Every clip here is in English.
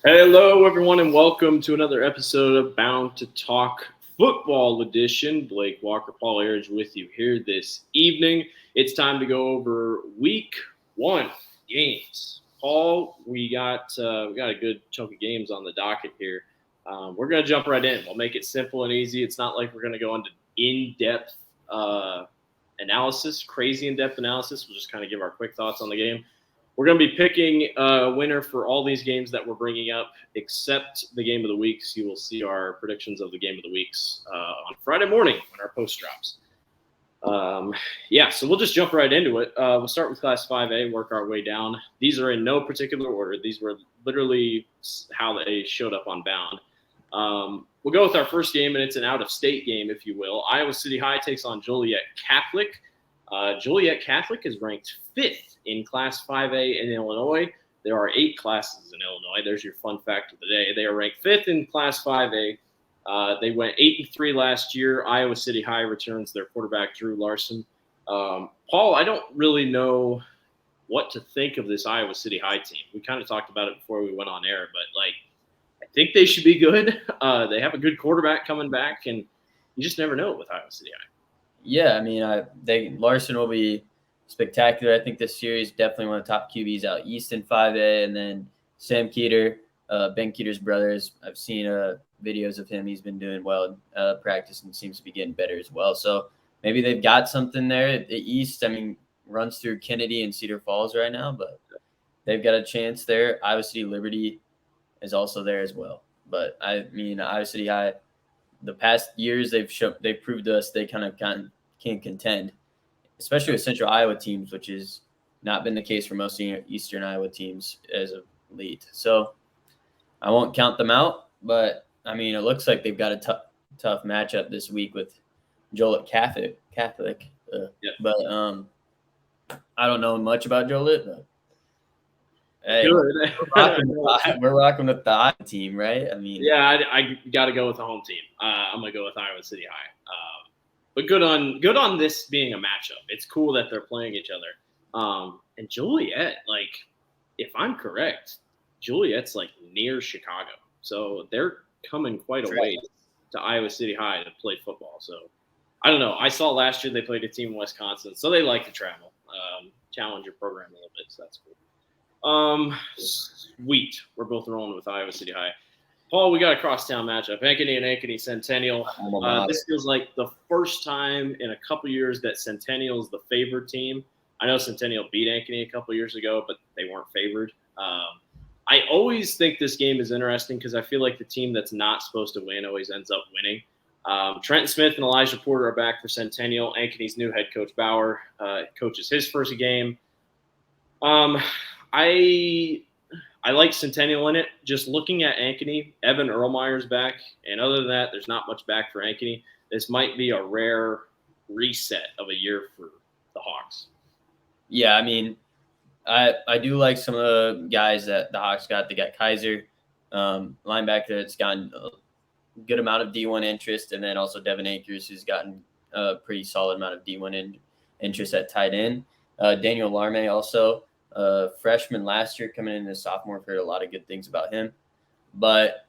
Hello, everyone, and welcome to another episode of Bound to Talk Football Edition. Blake Walker, Paul Airage with you here this evening. It's time to go over Week 1 games. Paul, we got a good chunk of games on the docket here. We're going to jump right in. We'll make it simple and easy. It's not like we're going to go into in-depth analysis, crazy in-depth analysis. We'll just kind of give our quick thoughts on the game. We're going to be picking a winner for all these games that we're bringing up, except the game of the weeks. You will see our predictions of the game of the weeks on Friday morning when our post drops. So we'll just jump right into it. We'll start with Class 5A, work our way down. These are in no particular order. These were literally how they showed up on Bound. We'll go with our first game, and it's an out-of-state game, if you will. Iowa City High takes on Joliet Catholic. Joliet Catholic is ranked 5th in Class 5A in Illinois. There are 8 classes in Illinois. There's your fun fact of the day. They are ranked 5th in Class 5A. They went 8-3 last year. Iowa City High returns their quarterback, Drew Larson. Paul, I don't really know what to think of this Iowa City High team. We kind of talked about it before we went on air, but I think they should be good. They have a good quarterback coming back, and you just never know with Iowa City High. Yeah, I mean, Larson will be spectacular. I think this series definitely one of the top QBs out east in 5A, and then Sam Keeter, Ben Keeter's brothers. I've seen videos of him. He's been doing well in practice and seems to be getting better as well. So maybe they've got something there. The East, I mean, runs through Kennedy and Cedar Falls right now, but they've got a chance there. Iowa City Liberty is also there as well. But I mean, Iowa City High, the past years they've proved to us they kind of can contend, especially with Central Iowa teams, which has not been the case for most Eastern Iowa teams as of late. So I won't count them out, but I mean, it looks like they've got a tough matchup this week with Joliet Catholic. But I don't know much about Joliet, but hey, we're rocking with the Iowa team, right? I mean, yeah, I got to go with the home team. I'm gonna go with Iowa City High. But good on this being a matchup. It's cool that they're playing each other. And Joliet, if I'm correct, Joliet's near Chicago, so they're coming quite a way to Iowa City High to play football. So I don't know. I saw last year they played a team in Wisconsin, so they like to travel, challenge your program a little bit. So that's cool. Sweet. We're both rolling with Iowa City High. Paul, we got a crosstown matchup. Ankeny and Ankeny Centennial. This feels like the first time in a couple years that Centennial is the favored team. I know Centennial beat Ankeny a couple years ago, but they weren't favored. I always think this game is interesting because I feel like the team that's not supposed to win always ends up winning. Trenton Smith and Elijah Porter are back for Centennial. Ankeny's new head coach, Bauer, coaches his first game. I like Centennial in it. Just looking at Ankeny, Evan Erlmeyer's back. And other than that, there's not much back for Ankeny. This might be a rare reset of a year for the Hawks. Yeah, I mean, I do like some of the guys that the Hawks got. They got Kaiser, linebacker that's gotten a good amount of D1 interest, and then also Devin Akers, who's gotten a pretty solid amount of D1 interest at tight end. Daniel Larme also. Freshman last year coming in as sophomore, heard a lot of good things about him. But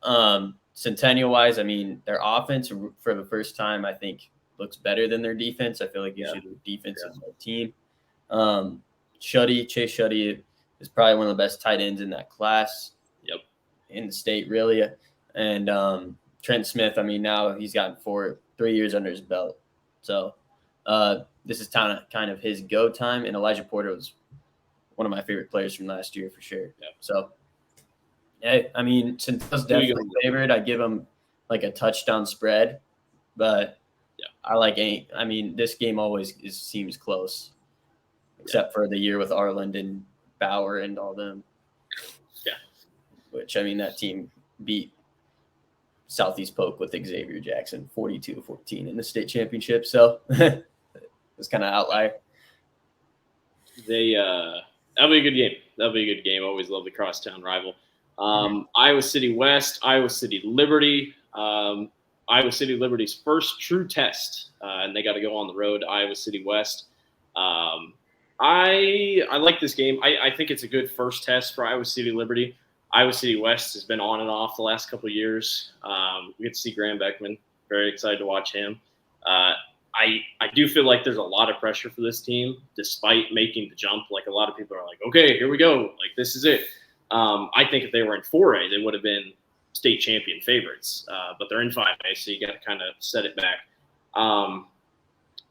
Centennial-wise, I mean, their offense for the first time, I think, looks better than their defense. I feel like usually their defense is their team. Chase Shuddy is probably one of the best tight ends in that class. Yep. In the state, really. And Trent Smith, I mean, now he's gotten 3 years under his belt. So this is kind of his go time. And Elijah Porter was one of my favorite players from last year for sure. Yeah. So, hey, I mean, Centennial's definitely favored. I give them a touchdown spread, but I mean, this game always seems close, except for the year with Arland and Bauer and all them. Yeah. Which, I mean, that team beat Southeast Polk with Xavier Jackson 42-14 in the state championship. So it was kind of outlier. That'll be a good game. That'll be a good game. Always love the crosstown rival. Iowa City West, Iowa City Liberty. Iowa City Liberty's first true test, and they got to go on the road. Iowa City West. I like this game. I think it's a good first test for Iowa City Liberty. Iowa City West has been on and off the last couple of years. We get to see Graham Beckman. Very excited to watch him. I do feel like there's a lot of pressure for this team, despite making the jump. Like a lot of people are like, okay, here we go. Like this is it. I think if they were in 4A, they would have been state champion favorites. But they're in 5A, so you got to kind of set it back.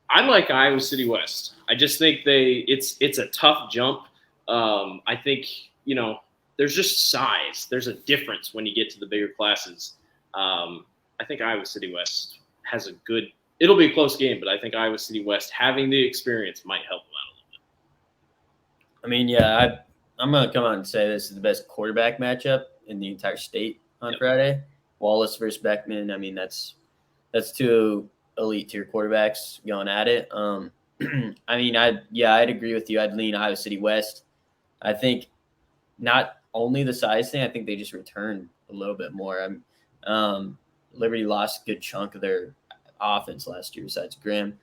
I like Iowa City West. I just think it's a tough jump. I think there's just size. There's a difference when you get to the bigger classes. I think Iowa City West has a good. It'll be a close game, but I think Iowa City West having the experience might help them out a little bit. I mean, yeah, I'm gonna come out and say this is the best quarterback matchup in the entire state on Friday. Wallace versus Beckman. I mean, that's two elite tier quarterbacks going at it. I mean, I'd agree with you. I'd lean Iowa City West. I think not only the size thing. I think they just return a little bit more. Liberty lost a good chunk of their offense last year besides Grimm.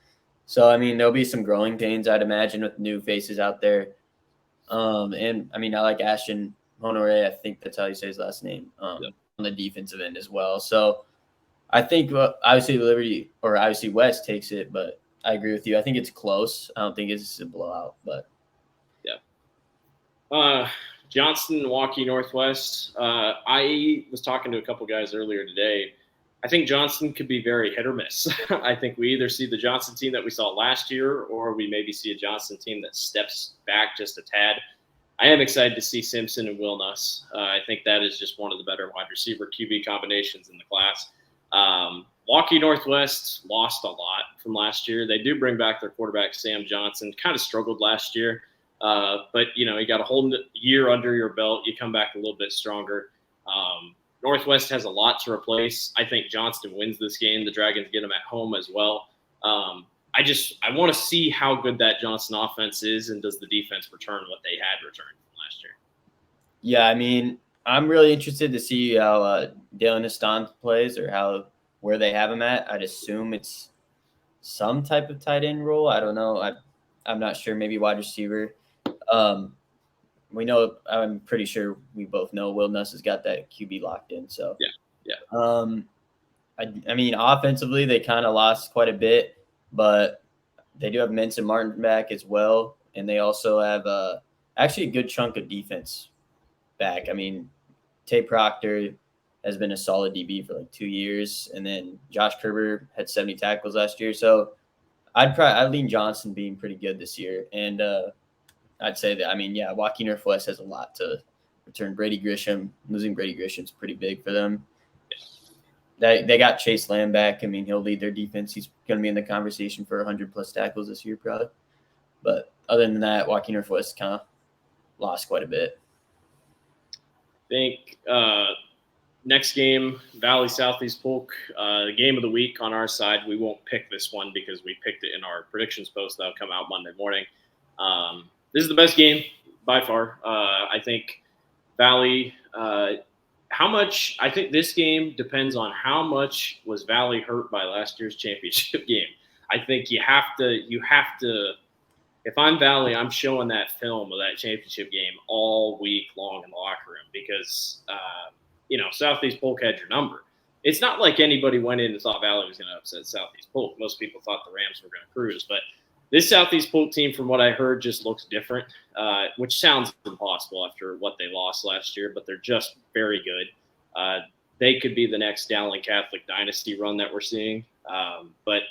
So, I mean, there'll be some growing pains, I'd imagine, with new faces out there. And, I mean, I like Ashton Honore. I think that's how you say his last name, on the defensive end as well. So, I think obviously Liberty or obviously West takes it, but I agree with you. I think it's close. I don't think it's a blowout, but. Yeah. Johnston, Milwaukee, Northwest. I was talking to a couple guys earlier today. I think Johnston could be very hit or miss. I think we either see the Johnston team that we saw last year, or we maybe see a Johnston team that steps back just a tad. I am excited to see Simpson and Will Nuss. I think that is just one of the better wide receiver QB combinations in the class. Milwaukee Northwest lost a lot from last year. They do bring back their quarterback, Sam Johnson. Kind of struggled last year. But, you got a whole year under your belt. You come back a little bit stronger. Northwest has a lot to replace. I think Johnston wins this game. The Dragons get them at home as well. I want to see how good that Johnston offense is, and does the defense return what they had returned from last year? Yeah, I mean, I'm really interested to see how Dalen Eston plays, or where they have him at. I'd assume it's some type of tight end role. I don't know. I'm not sure. Maybe wide receiver. I'm pretty sure we both know Will Nuss has got that QB locked in. So yeah. I mean, offensively they kind of lost quite a bit, but they do have Menson Martin back as well, and they also have actually a good chunk of defense back. I mean, Tay Proctor has been a solid DB for like 2 years, and then Josh Kerber had 70 tackles last year. So I'd lean Johnson being pretty good this year, and I'd say that, I mean, yeah, Waukee Northwest has a lot to return. Brady Grisham, losing Brady Grisham's pretty big for them. They got Chase Lamb back. I mean, he'll lead their defense. He's going to be in the conversation for 100-plus tackles this year, probably. But other than that, Waukee Northwest kind of lost quite a bit. I think next game, Valley Southeast Polk, the game of the week on our side. We won't pick this one because we picked it in our predictions post that'll come out Monday morning. This is the best game by far. I think Valley. I think this game depends on how much was Valley hurt by last year's championship game. I think you have to. If I'm Valley, I'm showing that film of that championship game all week long in the locker room because Southeast Polk had your number. It's not like anybody went in and thought Valley was going to upset Southeast Polk. Most people thought the Rams were going to cruise, but this Southeast Polk team, from what I heard, just looks different, which sounds impossible after what they lost last year, but they're just very good. They could be the next Dowling Catholic dynasty run that we're seeing. But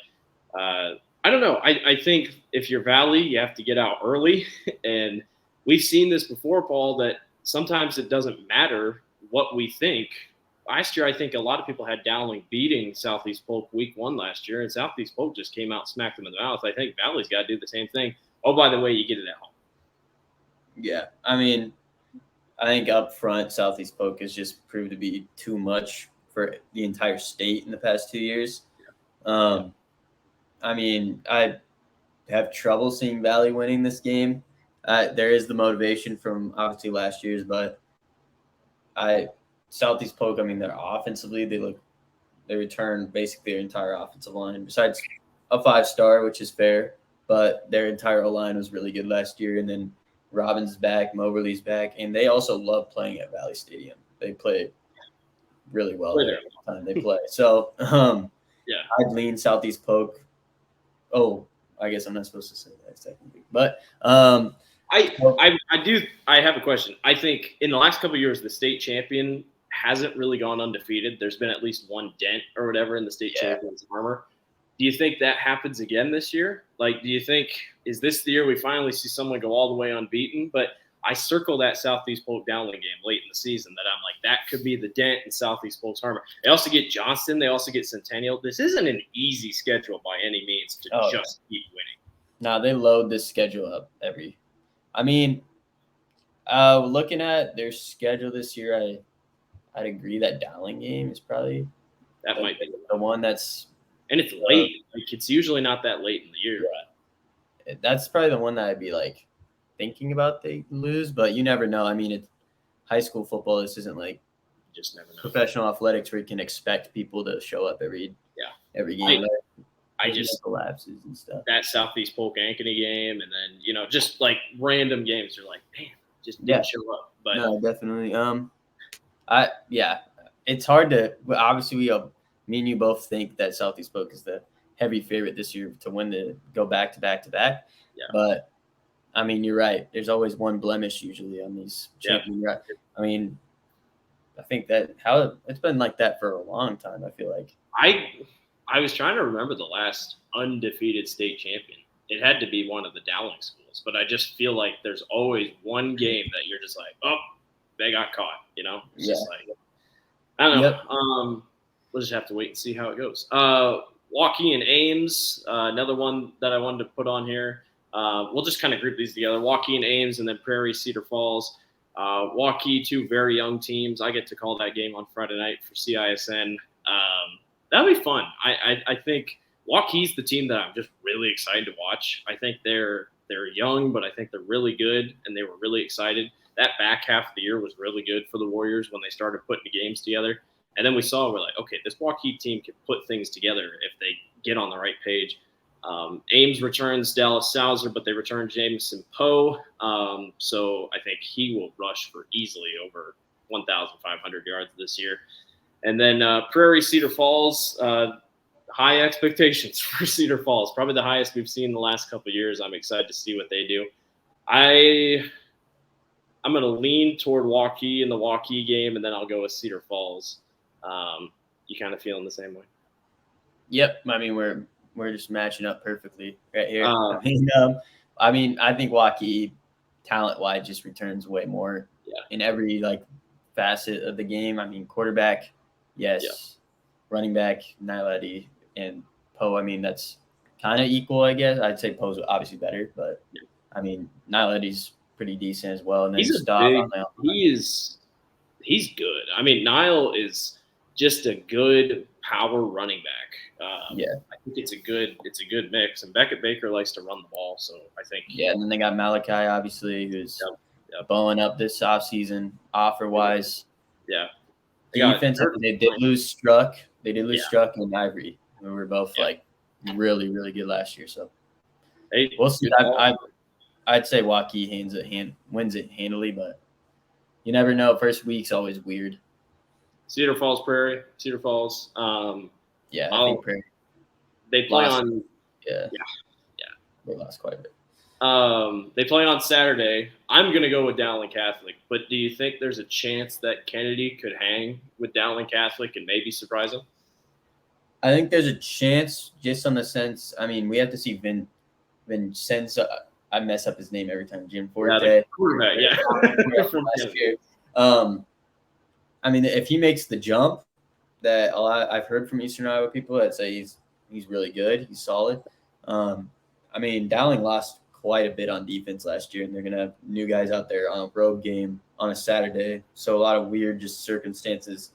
I don't know. I think if you're Valley, you have to get out early. And we've seen this before, Paul, that sometimes it doesn't matter what we think. Last year, I think a lot of people had Dowling beating Southeast Polk week 1 last year, and Southeast Polk just came out and smacked them in the mouth. I think Valley's got to do the same thing. Oh, by the way, you get it at home. Yeah, I mean, I think up front, Southeast Polk has just proved to be too much for the entire state in the past 2 years. I mean, I have trouble seeing Valley winning this game. There is the motivation from obviously last year's, but Southeast Polk, I mean, they're offensively, they return basically their entire offensive line, besides a 5-star, which is fair, but their entire O-line was really good last year. And then Robbins is back, Moberly's back, and they also love playing at Valley Stadium. They play really well there every time they play. So I'd lean Southeast Polk. Oh, I guess I'm not supposed to say that technically, but I have a question. I think in the last couple of years, the state champion hasn't really gone undefeated. There's been at least one dent or whatever in the state champion's armor. Do you think that happens again this year? Like, do you think is this the year we finally see someone go all the way unbeaten? But I circle that Southeast Polk Dowling game late in the season that I'm like, that could be the dent in Southeast Polk's armor. They also get Johnston. They also get Centennial. This isn't an easy schedule by any means to just keep winning. No, they load this schedule up every. I mean, looking at their schedule this year, I'd agree that Dowling game is probably might be the one that's. And it's late. Like, it's usually not that late in the year. Yeah. That's probably the one that I'd be like thinking about they lose, but you never know. I mean, it's high school football. This isn't like just never know. Professional athletics where you can expect people to show up every game. I just lapses and stuff. That Southeast Polk Ankeny game, and then just like random games. You're like, man, just didn't show up. But no, definitely. It's hard to. Obviously, me and you both think that Southeast Polk is the heavy favorite this year to win go back to back to back. Yeah. But I mean, you're right. There's always one blemish usually on these champions. Yeah. I mean, I think that it's been like that for a long time. I feel like I was trying to remember the last undefeated state champion. It had to be one of the Dowling schools, but I just feel like there's always one game that you're just like, oh, they got caught. It's just like, I don't know. Yep. We'll just have to wait and see how it goes. Waukee and Ames, another one that I wanted to put on here. We'll just kind of group these together. Waukee and Ames, and then Prairie, Cedar Falls. Waukee, two very young teams. I get to call that game on Friday night for CISN. That'll be fun. I think Waukee's the team that I'm just really excited to watch. I think they're young, but I think they're really good, and they were really excited. That back half of the year was really good for the Warriors when they started putting the games together. And then we're like, okay, this Waukee team can put things together if they get on the right page. Ames returns Dallas Sauser, but they return Jameson Poe. So I think he will rush for easily over 1,500 yards this year. And then Prairie, Cedar Falls, high expectations for Cedar Falls. Probably the highest we've seen in the last couple of years. I'm excited to see what they do. I'm going to lean toward Waukee in the Waukee game, and then I'll go with Cedar Falls. You kind of feeling the same way? Yep. I mean, we're just matching up perfectly right here. I think Waukee, talent-wise, just returns way more in every facet of the game. I mean, quarterback, yes. Yeah. Running back, Nileti and Poe. I mean, that's kind of equal, I guess. I'd say Poe's obviously better, but I mean, Nileti's pretty decent as well. And then he's good. I mean, Nile is just a good power running back. I think it's a good mix. And Beckett Baker likes to run the ball, so I think. Yeah, and then they got Malachi, obviously, who's blowing up this offseason, offer-wise. Yeah. Defense, they did lose Struck. They did lose Struck and Ivory. We were both really, really good last year. So we'll see. I'd say Waukee wins it handily, but you never know. First week's always weird. Cedar Falls, Prairie. Cedar Falls. I think Prairie. They play on. Yeah. They lost quite a bit. They play on Saturday. I'm going to go with Dowling Catholic, but do you think there's a chance that Kennedy could hang with Dowling Catholic and maybe surprise them? I think there's a chance just on the sense, I mean, we have to see Vincenzo. I mess up his name every time. Jim Forte. Quarterback, I mean, if he makes the jump that I've heard from Eastern Iowa people that say he's really good, he's solid. I mean, Dowling lost quite a bit on defense last year, and they're going to have new guys out there on a road game on a Saturday. So a lot of weird just circumstances.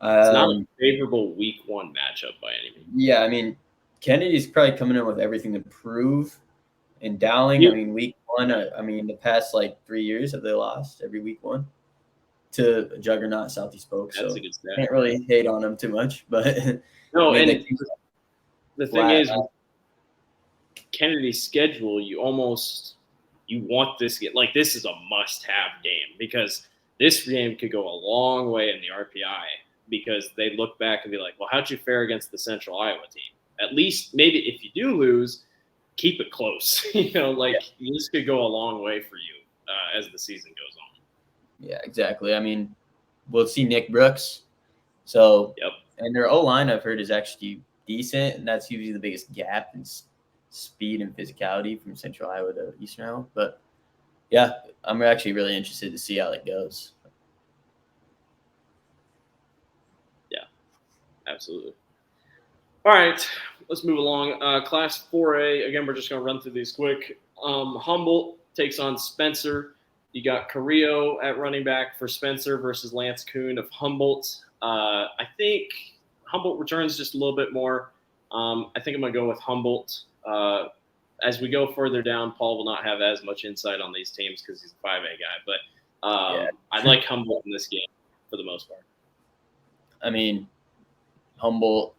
It's not a favorable week one matchup by any means. Yeah, I mean, Kennedy's probably coming in with everything to prove. And Dowling, I mean, week one, the past 3 years have they lost every week one to a juggernaut Southeast Polk. That's so a good stat. Can't really hate on them too much. But no, and the thing is, Kennedy's schedule, you almost you want this game. Like, this is a must-have game because this game could go a long way in the RPI because they look back and be like, well, how'd you fare against the Central Iowa team? At least maybe if you do lose, keep it close. This could go a long way for you as the season goes on. Yeah, exactly. I mean, we'll see Nick Brooks. So, Yep. And their O-line, I've heard, is actually decent, and that's usually the biggest gap in speed and physicality from Central Iowa to Eastern Iowa. But, yeah, I'm actually really interested to see how it goes. Yeah, absolutely. All right, let's move along. Class 4A, again, we're just going to run through these quick. Humboldt takes on Spencer. You got Carrillo at running back for Spencer versus Lance Kuhn of Humboldt. I think Humboldt returns just a little bit more. I think I'm going to go with Humboldt. As we go further down, Paul will not have as much insight on these teams because he's a 5A guy. But I like Humboldt in this game for the most part. I mean, Humboldt,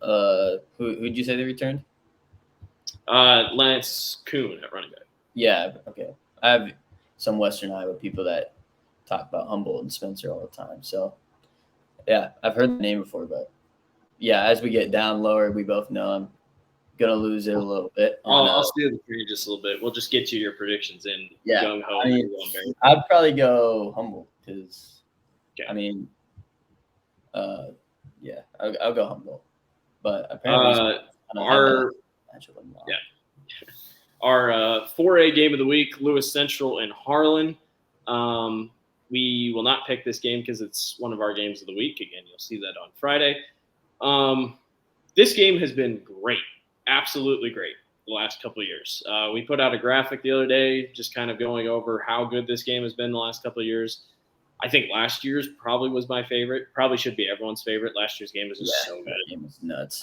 who'd you say they returned? Lance Kuhn at running back. Yeah, okay. I have some Western Iowa people that talk about Humboldt and Spencer all the time. So, yeah, I've heard the name before, but yeah, as we get down lower, we both know I'm gonna lose it a little bit. I'll steal the tree just a little bit. We'll just get you your predictions in. Yeah, Gung Ho. I mean, I'd probably go Humboldt because, okay. I mean, yeah, I'll go Humboldt. But apparently, our 4A game of the week, Lewis Central and Harlan. We will not pick this game because it's one of our games of the week. Again, you'll see that on Friday. This game has been great, absolutely great the last couple of years. We put out a graphic the other day just kind of going over how good this game has been the last couple of years. I think last year's probably was my favorite. Probably should be everyone's favorite. Last year's game was just so good. That game was nuts.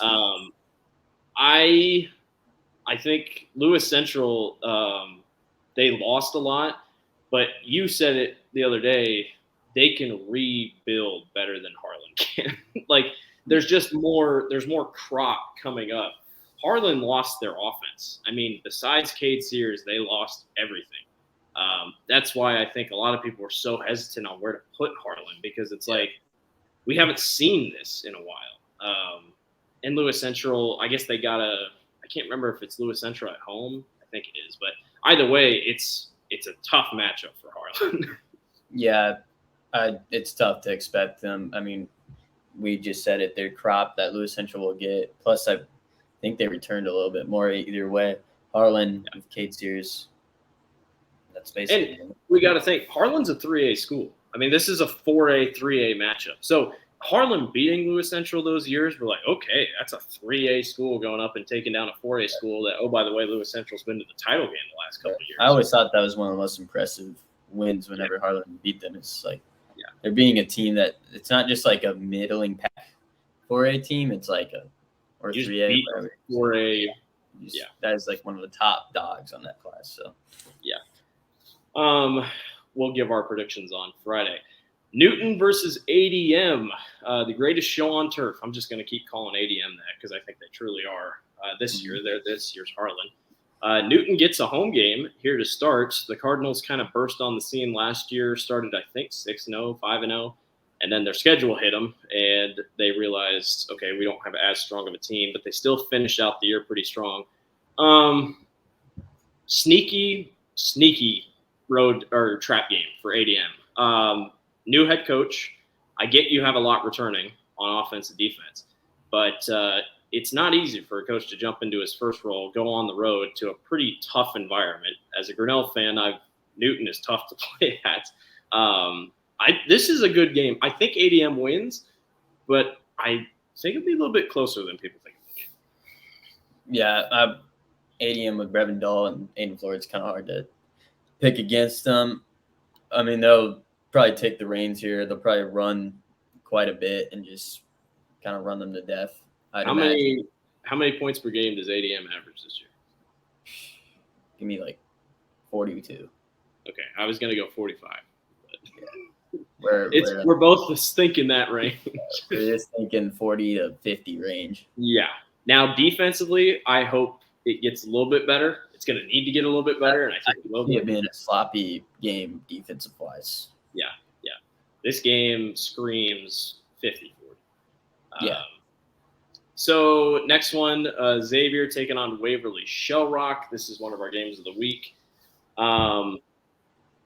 I think Lewis Central, they lost a lot, but you said it the other day, they can rebuild better than Harlan can. There's more crop coming up. Harlan lost their offense. I mean, besides Cade Sears, they lost everything. That's why I think a lot of people were so hesitant on where to put Harlan because it's like we haven't seen this in a while. And Lewis Central, I guess they got I can't remember if it's Lewis Central at home. I think it is. But either way, it's a tough matchup for Harlan. Yeah, it's tough to expect them. I mean, we just said it. Their crop that Lewis Central will get. Plus, I think they returned a little bit more either way. Harlan with Cade Sears. That's basically. And we got to think Harlan's a 3A school. I mean, this is a 4A, 3A matchup. So Harlan beating Lewis Central those years, we're like, okay, that's a 3A school going up and taking down a 4A school that, oh, by the way, Lewis Central's been to the title game the last couple of years. I always thought that was one of the most impressive wins whenever Harlan beat them. It's like they're being a team that it's not just like a middling pack 4A team. It's like or 3A, whatever. 4A. That is like one of the top dogs on that class. So, yeah. We'll give our predictions on Friday. Newton versus ADM, the greatest show on turf. I'm just going to keep calling ADM that because I think they truly are. This year, they're this year's Harlan. Newton gets a home game here to start. The Cardinals kind of burst on the scene last year, started, I think, 6-0, 5-0, and then their schedule hit them, and they realized, okay, we don't have as strong of a team, but they still finished out the year pretty strong. Sneaky road or trap game for ADM. New head coach. I get you have a lot returning on offense and defense, but it's not easy for a coach to jump into his first role, go on the road to a pretty tough environment. As a Grinnell fan, Newton is tough to play at. This is a good game. I think ADM wins, but I think it'll be a little bit closer than people think. Yeah, ADM with Brevin Dahl and Aiden Flores, it's kind of hard to pick against them. I mean, they'll probably take the reins here. They'll probably run quite a bit and just kind of run them to death. How many points per game does ADM average this year? Give me like 42. Okay, I was gonna go 45. But we're both just thinking that range. We're just thinking 40 to 50 range. Yeah. Now defensively, I hope it gets a little bit better. It's going to need to get a little bit better, and I think it will It be. been a sloppy game defensive wise. Yeah. This game screams 50-40. Yeah. So next one, Xavier taking on Waverly Shell Rock. This is one of our games of the week.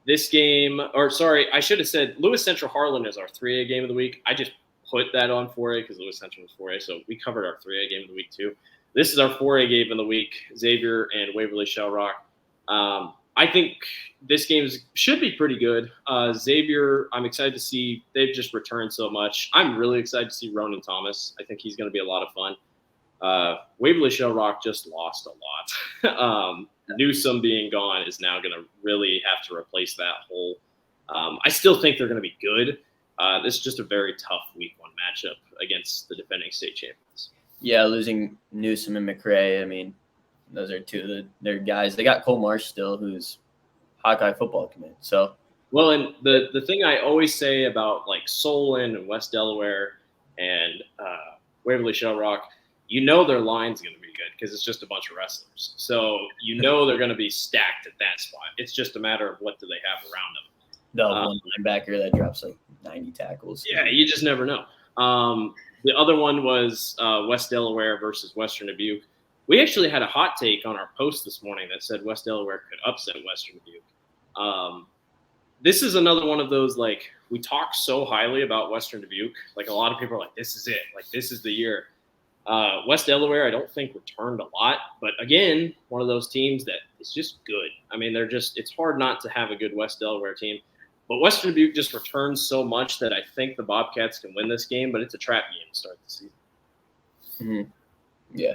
This game, I should have said Lewis Central Harlan is our 3A game of the week. I just put that on 4A because Lewis Central was 4A, so we covered our 3A game of the week too. This is our 4A game of the week, Xavier and Waverly Shell Rock. I think this game should be pretty good. Xavier, I'm excited to see. They've just returned so much. I'm really excited to see Ronan Thomas. I think he's going to be a lot of fun. Waverly Shell Rock just lost a lot. Newsom being gone is now going to really have to replace that hole. I still think they're going to be good. This is just a very tough week one matchup against the defending state champions. Yeah, losing Newsom and McRae, I mean, those are two of their guys. They got Cole Marsh still, who's Hawkeye football commit. So, well, and the thing I always say about like Solon and West Delaware and Waverly Shell Rock, their line's going to be good because it's just a bunch of wrestlers. So they're going to be stacked at that spot. It's just a matter of what do they have around them. The one linebacker that drops like 90 tackles. Yeah, you just never know. The other one was West Delaware versus Western Dubuque. We actually had a hot take on our post this morning that said West Delaware could upset Western Dubuque. This is another one of those, like, we talk so highly about Western Dubuque. Like, a lot of people are like, this is it. Like, this is the year. West Delaware, I don't think returned a lot. But, again, one of those teams that is just good. I mean, it's hard not to have a good West Delaware team. But Western Dubuque just returns so much that I think the Bobcats can win this game, but it's a trap game to start the season. Mm-hmm. Yeah.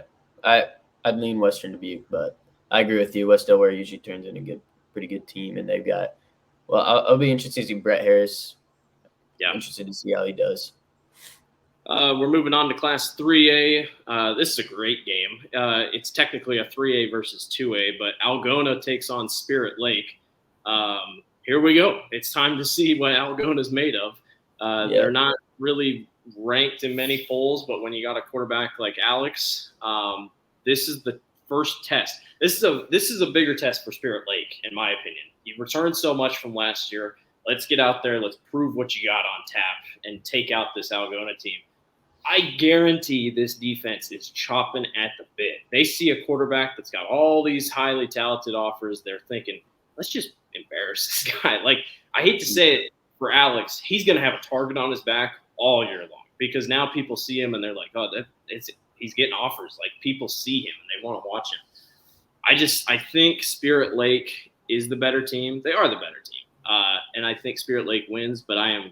I'd lean Western Dubuque, but I agree with you. West Delaware usually turns in a pretty good team, and they've got – well, I'll be interested to see Brett Harris. Yeah. Interested to see how he does. We're moving on to Class 3A. This is a great game. It's technically a 3A versus 2A, but Algona takes on Spirit Lake. Here we go. It's time to see what Algona's made of. They're not really ranked in many polls, but when you got a quarterback like Alex, this is the first test. This is a bigger test for Spirit Lake, in my opinion. You returned so much from last year. Let's get out there. Let's prove what you got on tap and take out this Algona team. I guarantee this defense is chopping at the bit. They see a quarterback that's got all these highly talented offers. They're thinking, let's just embarrass this guy. Like, I hate to say it for Alex, he's going to have a target on his back all year long because now people see him and they're like, oh, he's getting offers. Like, people see him and they want to watch him. I think Spirit Lake is the better team. They are the better team. And I think Spirit Lake wins, but I am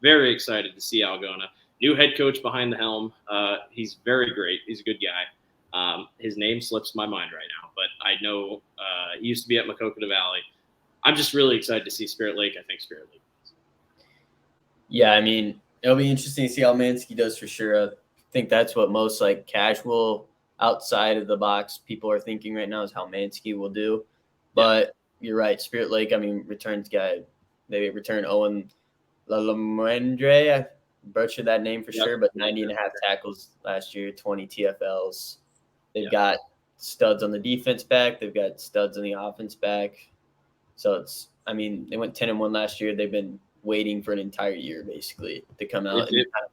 very excited to see Algona. New head coach behind the helm. He's very great. He's a good guy. His name slips my mind right now, but I know he used to be at Maquoketa Valley. I'm just really excited to see Spirit Lake. I think Spirit Lake wins. Yeah, I mean, it'll be interesting to see how Mansky does for sure. I think that's what most like casual outside of the box people are thinking right now is how Mansky will do. But you're right, Spirit Lake, I mean, returns guy. They return Owen Lalamendre. I butchered that name for sure, but 90.5 tackles last year, 20 TFLs. They've got studs on the defense back. They've got studs on the offense back. So they went 10-1 last year. They've been waiting for an entire year basically to come out and kind of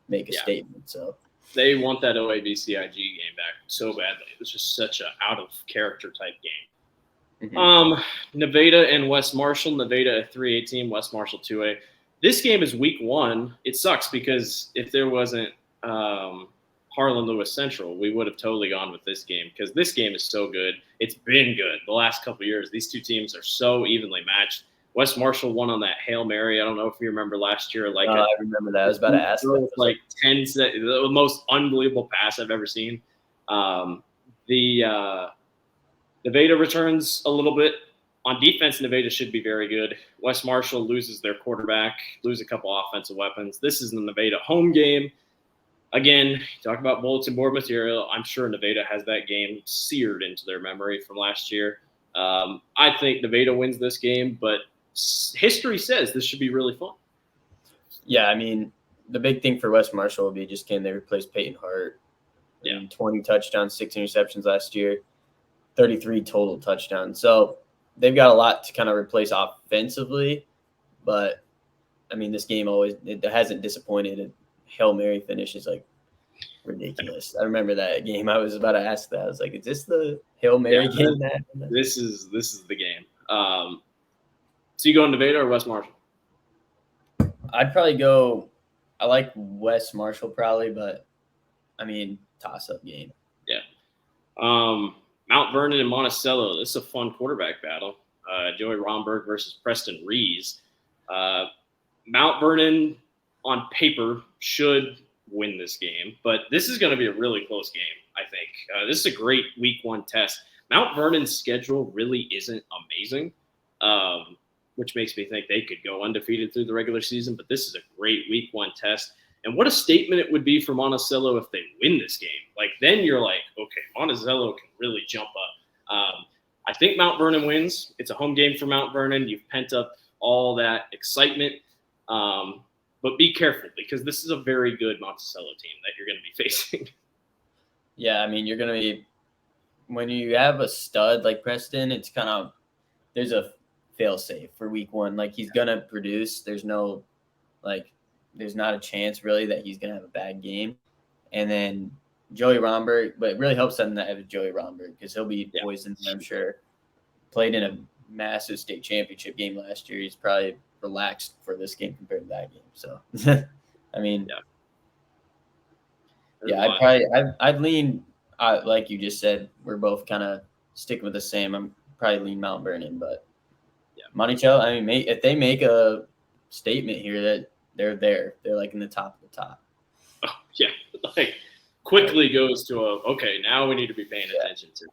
make a statement. So they want that OABCIG game back so badly. It was just such a out of character type game. Mm-hmm. Nevada and West Marshall. Nevada a 3A team, West Marshall 2A. This game is week 1. It sucks because if there wasn't Harlan Lewis Central, we would have totally gone with this game because this game is so good. It's been good the last couple of years. These two teams are so evenly matched. West Marshall won on that Hail Mary. I don't know if you remember last year. I remember that. I was about to ask. Like 10, the most unbelievable pass I've ever seen. Nevada returns a little bit. On defense, Nevada should be very good. West Marshall loses their quarterback, lose a couple offensive weapons. This is the Nevada home game. Again, talk about bulletin board material. I'm sure Nevada has that game seared into their memory from last year. I think Nevada wins this game, but history says this should be really fun. Yeah, I mean, the big thing for West Marshall will be just can they replace Peyton Hart? 20 touchdowns, 6 interceptions last year. 33 total touchdowns. So they've got a lot to kind of replace offensively. But, I mean, this game it hasn't disappointed. A Hail Mary finish is, like, ridiculous. I remember that game. I was about to ask that. I was like, is this the Hail Mary game? This is the game. So you going Nevada or West Marshall? I'd probably go – I like West Marshall probably, but, I mean, toss-up game. Yeah. Mount Vernon and Monticello. This is a fun quarterback battle. Joey Romberg versus Preston Rees. Mount Vernon, on paper, should win this game, but this is going to be a really close game, I think. This is a great week 1 test. Mount Vernon's schedule really isn't amazing, which makes me think they could go undefeated through the regular season, but this is a great week 1 test. And what a statement it would be for Monticello if they win this game. Like, then you're like, okay, Monticello can really jump up. I think Mount Vernon wins. It's a home game for Mount Vernon. You've pent up all that excitement. But be careful because this is a very good Monticello team that you're going to be facing. Yeah, I mean, you're going to be – when you have a stud like Preston, it's kind of – there's a fail-safe for week 1. Like, he's going to produce. There's no – like, there's not a chance really that he's going to have a bad game. And then Joey Romberg – but it really helps them that have Joey Romberg because he'll be poisoned, I'm sure. Played in a massive state championship game last year. He's probably – relaxed for this game compared to that game. So, I mean, I'd lean, like you just said, we're both kind of sticking with the same. I'm probably lean Mount Vernon, but Monticello, I mean, if they make a statement here that they're there, they're like in the top of the top. Oh, yeah. Like, quickly goes to okay, now we need to be paying attention to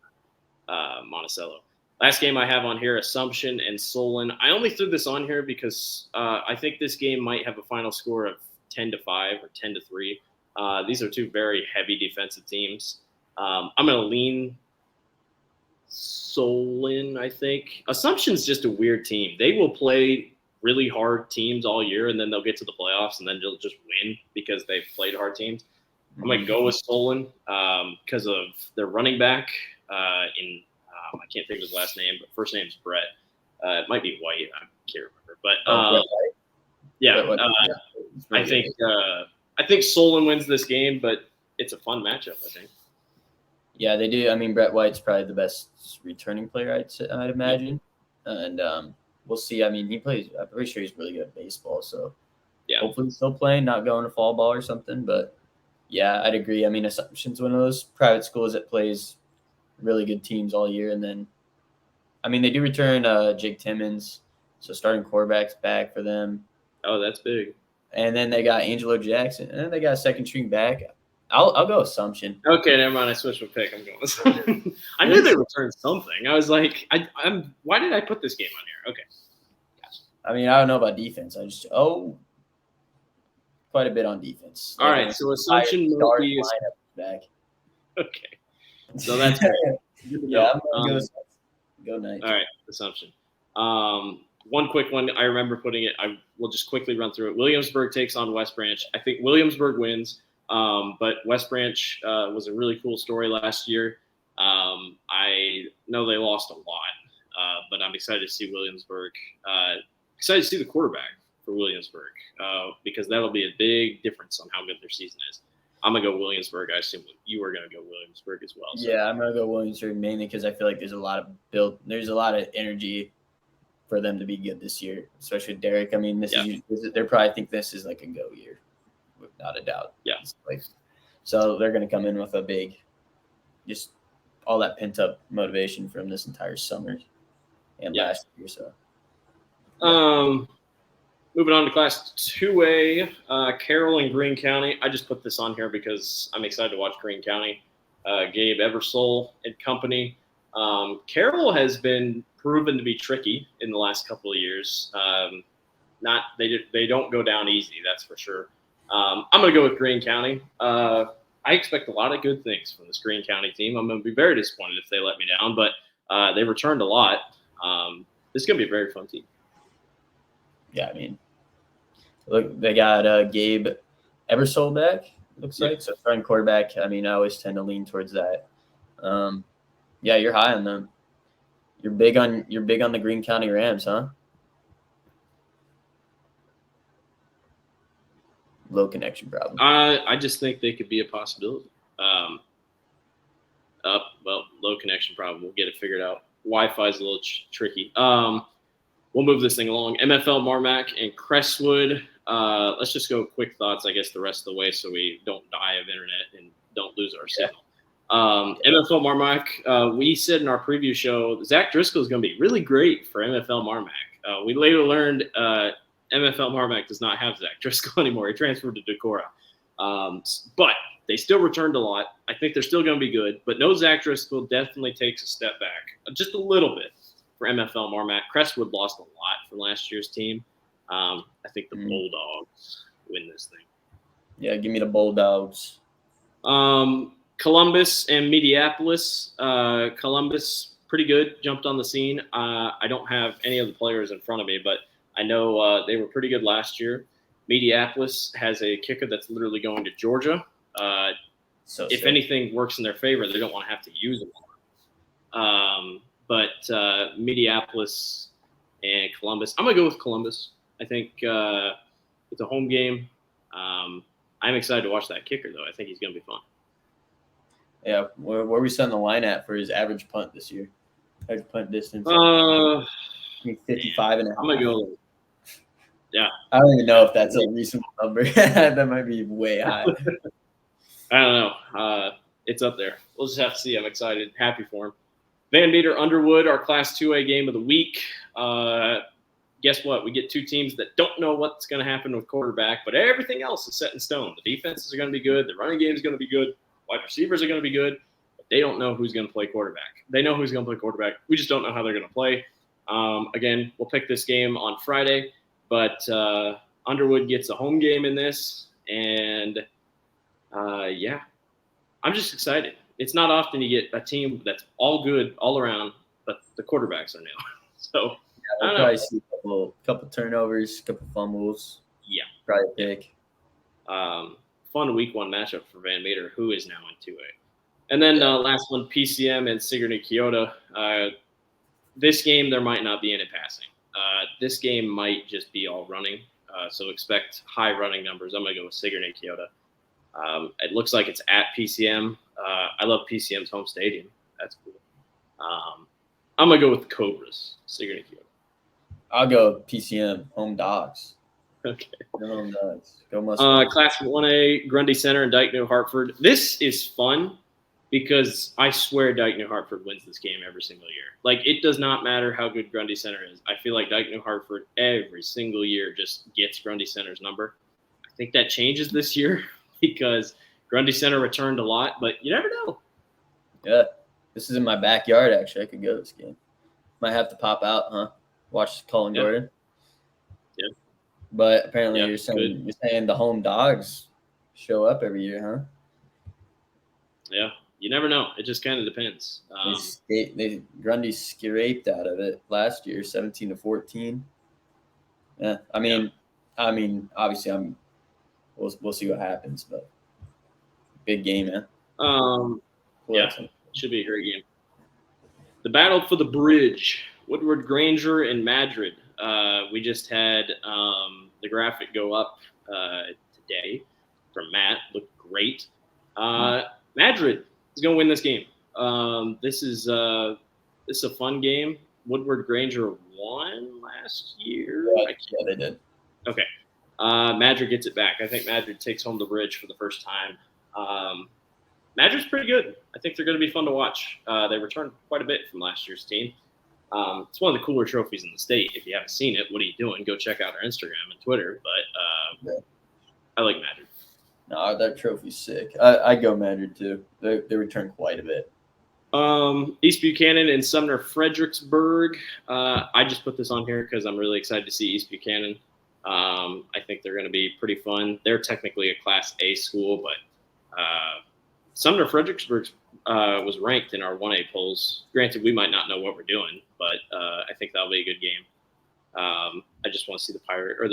Monticello. Last game I have on here, Assumption and Solon. I only threw this on here because I think this game might have a final score of 10-5 or 10-3. These are 2 very heavy defensive teams. I'm going to lean Solon, I think. Assumption's just a weird team. They will play really hard teams all year, and then they'll get to the playoffs, and then they'll just win because they've played hard teams. I'm going to go with Solon because of their running back I can't think of his last name, but first name's Brett. It might be White. I can't remember. But I think Solon wins this game, but it's a fun matchup, I think. Yeah, they do. I mean, Brett White's probably the best returning player, I'd imagine. And we'll see. I mean, I'm pretty sure he's really good at baseball. So hopefully he's still playing, not going to fall ball or something. But, yeah, I'd agree. I mean, Assumption's one of those private schools that plays – really good teams all year. And then, I mean, they do return Jake Timmons, so starting quarterback's back for them. Oh, that's big. And then they got Angelo Jackson, and then they got a second string back. I'll go Assumption. Okay, never mind. I switched my pick. I'm going Assumption. I knew they returned something. I was like, I'm. Why did I put this game on here? Okay. Gotcha. I mean, I don't know about defense. Quite a bit on defense. All right, so Assumption will be back. Okay. So that's yeah. Go Knights. All right, Assumption. One quick one. I remember putting it. I will just quickly run through it. Williamsburg takes on West Branch. I think Williamsburg wins, but West Branch was a really cool story last year. I know they lost a lot, but I'm excited to see Williamsburg. Excited to see the quarterback for Williamsburg because that'll be a big difference on how good their season is. I'm going to go Williamsburg. I assume you are going to go Williamsburg as well. So. Yeah, I'm going to go Williamsburg mainly because I feel like there's a lot of energy for them to be good this year, especially with Derek. I mean, they probably think this is like a go year, without a doubt. Yeah. So they're going to come in with a big, just all that pent-up motivation from this entire summer and last year. So. Moving on to Class 2A, Carroll and Greene County. I just put this on here because I'm excited to watch Greene County. Gabe Eversole and company. Carroll has been proven to be tricky in the last couple of years. They don't go down easy, that's for sure. I'm going to go with Greene County. I expect a lot of good things from this Greene County team. I'm going to be very disappointed if they let me down, but they returned a lot. This is going to be a very fun team. Yeah, I mean, look, they got Gabe Eversole back, looks like. So starting quarterback, I mean, I always tend to lean towards that. Yeah, you're high on them. You're big on the Greene County Rams, huh? Low connection problem. I just think they could be a possibility. Well, low connection problem. We'll get it figured out. Wi-Fi is a little tricky. We'll move this thing along. MFL Marmac and Crestwood. Let's just go quick thoughts, I guess, the rest of the way so we don't die of internet and don't lose our signal. MFL Marmac, we said in our preview show, Zach Driscoll is going to be really great for MFL Marmac. We later learned MFL Marmac does not have Zach Driscoll anymore. He transferred to Decorah. But they still returned a lot. I think they're still going to be good. But no, Zach Driscoll definitely takes a step back, just a little bit for MFL Marmac. Crestwood lost a lot from last year's team. I think the Bulldogs win this thing. Yeah, give me the Bulldogs. Columbus and Mediapolis. Columbus, pretty good, jumped on the scene. I don't have any of the players in front of me, but I know they were pretty good last year. Mediapolis has a kicker that's literally going to Georgia. If anything works in their favor, they don't want to have to use him. But Mediapolis and Columbus, I'm going to go with Columbus. I think it's a home game. I'm excited to watch that kicker, though. I think he's going to be fun. Yeah, where are we setting the line at for his average punt this year? Average punt distance? 55 and a half. I'm going to go. Yeah. I don't even know if that's a reasonable number. That might be way high. I don't know. It's up there. We'll just have to see. I'm excited. Happy for him. Van Meter Underwood, our Class 2A game of the week. Guess what? We get two teams that don't know what's going to happen with quarterback, but everything else is set in stone. The defenses are going to be good. The running game is going to be good. Wide receivers are going to be good. But they don't know who's going to play quarterback. They know who's going to play quarterback. We just don't know how they're going to play. Again, we'll pick this game on Friday, but Underwood gets a home game in this, and yeah, I'm just excited. It's not often you get a team that's all good all around, but the quarterbacks are new. So I'll probably see a couple turnovers, a couple fumbles. Yeah, probably pick. Fun week one matchup for Van Meter, who is now in 2A. And then last one, PCM and Sigourney Keota. This game, there might not be any passing. This game might just be all running. So expect high running numbers. I'm going to go with Sigourney Keota. It looks like it's at PCM. I love PCM's home stadium. That's cool. I'm going to go with the Cobras, Sigourney Keota. I'll go PCM, home dogs. Okay. Home dogs. Go Mustangs. Class 1A, Grundy Center and Dike New Hartford. This is fun because I swear Dike New Hartford wins this game every single year. Like, it does not matter how good Grundy Center is. I feel like Dike New Hartford every single year just gets Grundy Center's number. I think that changes this year because Grundy Center returned a lot, but you never know. Yeah. This is in my backyard, actually. I could go to this game. Might have to pop out, huh? Watch Colin Gordon. Yeah. But apparently you're saying the home dogs show up every year, huh? Yeah. You never know. It just kind of depends. Grundy scraped out of it last year, 17-14. Yeah. I mean, obviously we'll see what happens, but big game, man. Yeah. Should be a great game. The battle for the bridge. Woodward Granger and Madrid. We just had the graphic go up today from Matt. Looked great. Madrid is going to win this game. This is a fun game. Woodward Granger won last year. Yeah, they did. Okay. Madrid gets it back. I think Madrid takes home the bridge for the first time. Madrid's pretty good. I think they're going to be fun to watch. They returned quite a bit from last year's team. It's one of the cooler trophies in the state. If you haven't seen it, what are you doing? Go check out our Instagram and Twitter. But I like Madrid. No, that trophy's sick. I go Madrid too. They return quite a bit. East Buchanan and Sumner Fredericksburg. I just put this on here because I'm really excited to see East Buchanan. I think they're going to be pretty fun. They're technically a Class A school, but Sumner Fredericksburg was ranked in our 1A polls. Granted, we might not know what we're doing, but I think that'll be a good game. I just want to see the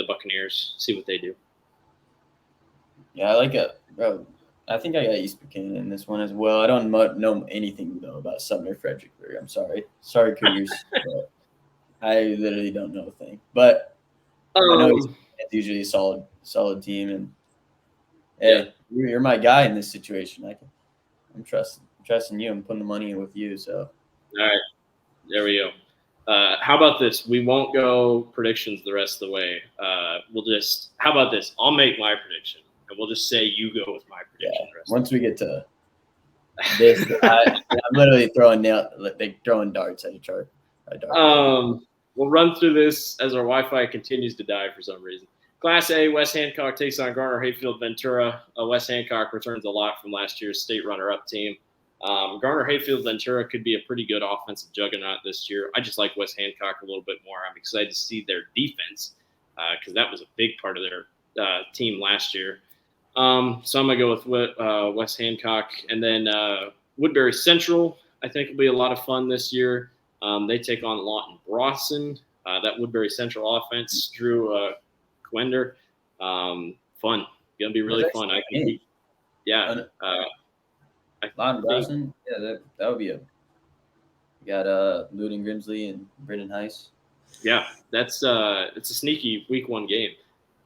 Buccaneers, see what they do. Yeah, I like it. Bro, I think I got East Buchanan in this one as well. I don't know anything though about Sumner Fredericksburg. I'm sorry, Cougars. But I literally don't know a thing. But I know East Um, Buchanan's usually a solid team, and yeah. hey, you're my guy in this situation. I'm trusting you. I'm putting the money in with you. So All right. There we go. How about this? We won't go predictions the rest of the way. How about this? I'll make my prediction, and we'll just say you go with my prediction. yeah, The rest once we get to this, I'm literally throwing darts at a chart. We'll run through this as our Wi-Fi continues to die for some reason. Class A, West Hancock takes on Garner Hayfield Ventura. West Hancock returns a lot from last year's state runner-up team. Garner Hayfield Ventura could be a pretty good offensive juggernaut this year. I just like West Hancock a little bit more. I'm excited to see their defense because that was a big part of their team last year. So I'm going to go with West Hancock. And then Woodbury Central, I think, will be a lot of fun this year. They take on Lawton Brawson. That Woodbury Central offense, Drew Quender. Fun. Going to be really fun. I can keep. Yeah. Lawton Brawson. Yeah, that would be a. You got Ludin Grimsley and Brendan Heiss. Yeah, it's a sneaky week 1 game.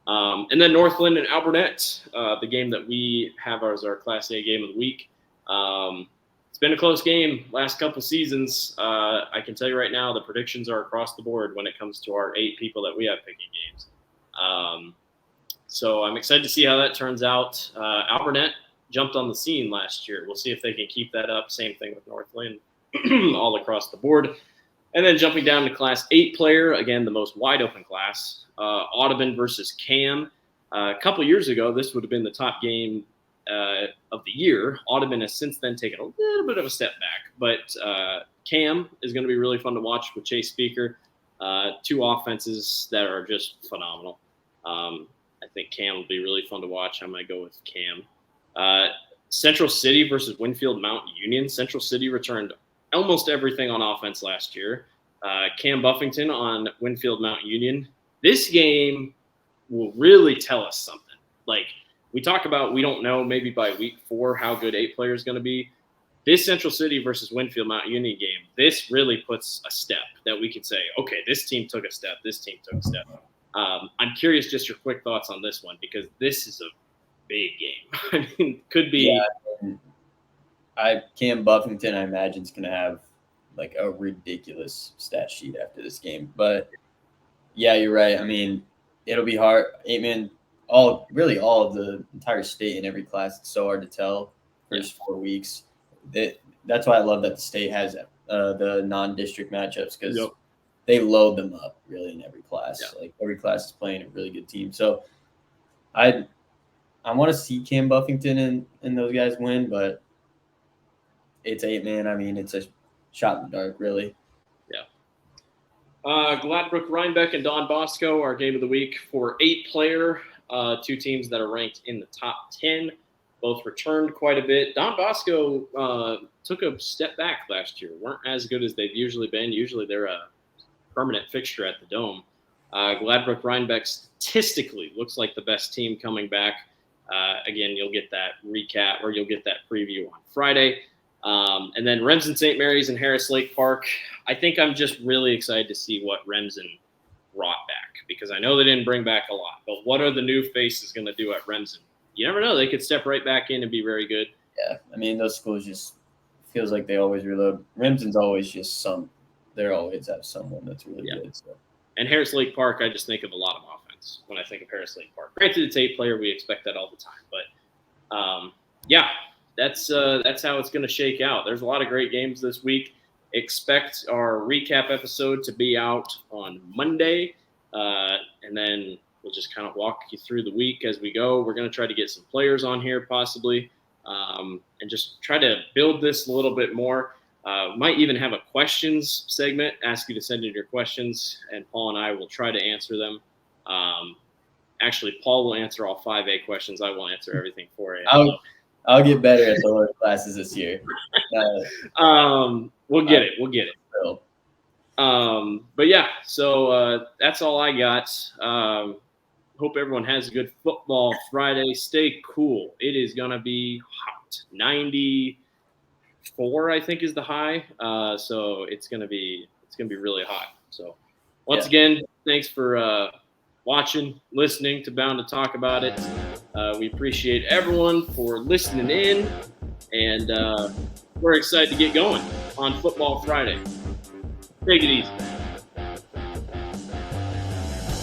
And then Northland and Alburnett, the game that we have as our Class A game of the week. It's been a close game last couple seasons. I can tell you right now, the predictions are across the board when it comes to our 8 people that we have picking games. So I'm excited to see how that turns out. Alburnett jumped on the scene last year. We'll see if they can keep that up. Same thing with Northland, all across the board. And then jumping down to Class 8 player, again, the most wide open class, Audubon versus Cam. A couple years ago, this would have been the top game of the year. Audubon has since then taken a little bit of a step back, but Cam is going to be really fun to watch with Chase Speaker. 2 offenses that are just phenomenal. I think Cam will be really fun to watch. I'm going to go with Cam. Central City versus Winfield Mount Union. Central City returned almost everything on offense last year. Cam Buffington on Winfield Mount Union. This game will really tell us something. Like we talk about, we don't know maybe by week 4 how good 8 player is going to be. This Central City versus Winfield Mount Union game, this really puts a step that we could say, okay, this team took a step, this team took a step. I'm curious just your quick thoughts on this one because this is a big game. I mean, could be. Yeah, Cam Buffington, I imagine, is going to have like a ridiculous stat sheet after this game. But yeah, you're right. I mean, it'll be hard. I mean, all of the entire state in every class, it's so hard to tell first 4 weeks. That's why I love that the state has the non-district matchups because they load them up really in every class. Yeah. Like every class is playing a really good team. So I want to see Cam Buffington and those guys win, but it's 8 man. I mean, it's a shot in the dark, really. Yeah. Gladbrook Rhinebeck and Don Bosco, our game of the week for 8 player. 2 teams that are ranked in the top 10. Both returned quite a bit. Don Bosco took a step back last year. Weren't as good as they've usually been. Usually they're a permanent fixture at the Dome. Gladbrook Rhinebeck statistically looks like the best team coming back. Again, you'll get that recap or you'll get that preview on Friday. And then Remsen St. Mary's and Harris Lake Park. I think I'm just really excited to see what Remsen brought back because I know they didn't bring back a lot. But what are the new faces going to do at Remsen? You never know. They could step right back in and be very good. Yeah, I mean, those schools just feels like they always reload. Remsen's always just they always have someone that's really good. So. And Harris Lake Park, I just think of a lot of offense when I think of Harris Lake Park. Granted, it's 8 player. We expect that all the time. But, that's how it's going to shake out. There's a lot of great games this week. Expect our recap episode to be out on Monday. And then we'll just kind of walk you through the week as we go. We're going to try to get some players on here possibly and just try to build this a little bit more. Might even have a questions segment, ask you to send in your questions, and Paul and I will try to answer them. Actually, Paul will answer all 5A questions. I will answer everything for you. I'll get better at the lower classes this year. We'll get it. But yeah, so that's all I got. Hope everyone has a good football Friday. Stay cool. It is gonna be hot. 94, I think, is the high. So it's gonna be really hot. So once again, thanks for watching, listening to Bound to Talk About It. We appreciate everyone for listening in, and we're excited to get going on Football Friday. Take it easy.